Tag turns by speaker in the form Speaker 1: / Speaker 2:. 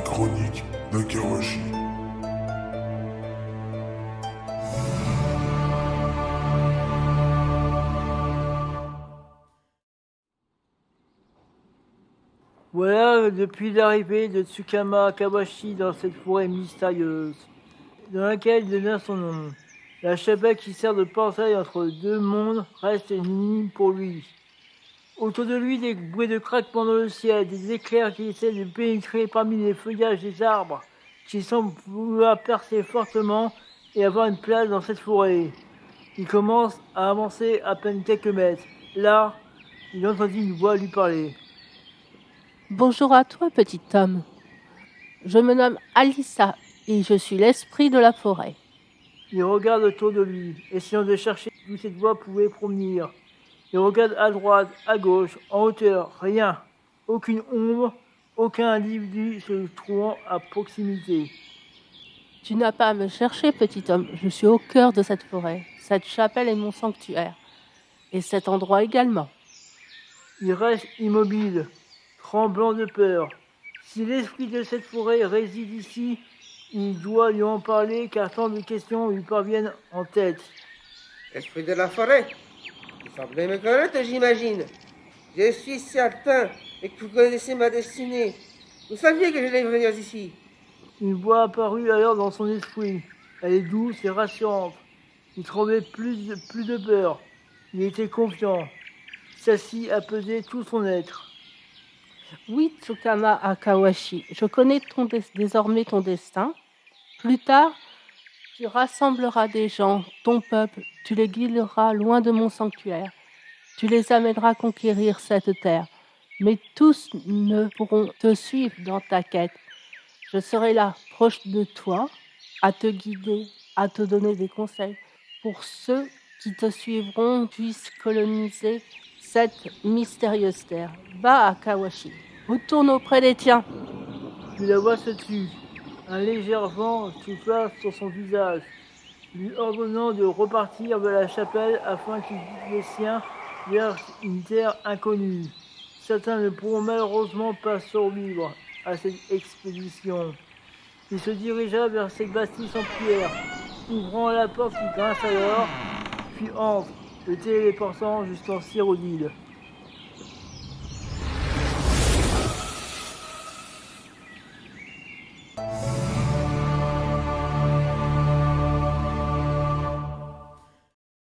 Speaker 1: chroniques d'Akawashi.
Speaker 2: Voilà depuis l'arrivée de Tsukama Akawashi dans cette forêt mystérieuse, dans laquelle il donna son nom. La chapelle qui sert de portail entre deux mondes reste une énigme pour lui. Autour de lui, des bruits de craquements dans le ciel, des éclairs qui essaient de pénétrer parmi les feuillages des arbres, qui semblent vouloir percer fortement et avoir une place dans cette forêt. Il commence à avancer à peine quelques mètres. Là, il entendit une voix lui parler.
Speaker 3: Bonjour à toi, petit homme. Je me nomme Alissa et je suis l'esprit de la forêt.
Speaker 2: Il regarde autour de lui, essayant de chercher d'où cette voix pouvait provenir. Il regarde à droite, à gauche, en hauteur, rien. Aucune ombre, aucun individu se trouvant à proximité.
Speaker 3: Tu n'as pas à me chercher, petit homme. Je suis au cœur de cette forêt. Cette chapelle est mon sanctuaire. Et cet endroit également.
Speaker 2: Il reste immobile, tremblant de peur. Si l'esprit de cette forêt réside ici, il doit lui en parler car tant de questions lui parviennent en tête.
Speaker 4: Esprit de la forêt, vous semblez me connaître, j'imagine. Je suis certain et que vous connaissez ma destinée. Vous saviez que j'allais venir ici.
Speaker 2: Une voix apparut alors dans son esprit. Elle est douce et rassurante. Il tremblait plus de peur. Il était confiant. Celle-ci apaisait tout son être.
Speaker 3: Oui, Tsukama Akawashi, je connais désormais ton destin. Plus tard, tu rassembleras des gens, ton peuple, tu les guideras loin de mon sanctuaire. Tu les amèneras conquérir cette terre. Mais tous ne pourront te suivre dans ta quête. Je serai là, proche de toi, à te guider, à te donner des conseils pour ceux qui te suivront puissent coloniser cette mystérieuse terre. Va à Kawashi, retourne auprès des tiens.
Speaker 2: Puis la voix se tut. Un léger vent souffla sur son visage, lui ordonnant de repartir vers la chapelle afin qu'il guide les siens vers une terre inconnue. Certains ne pourront malheureusement pas survivre à cette expédition. Il se dirigea vers cette bâtisse en pierre, ouvrant la porte qui grince alors, puis entre, le téléportant jusqu'en Cyrodiil.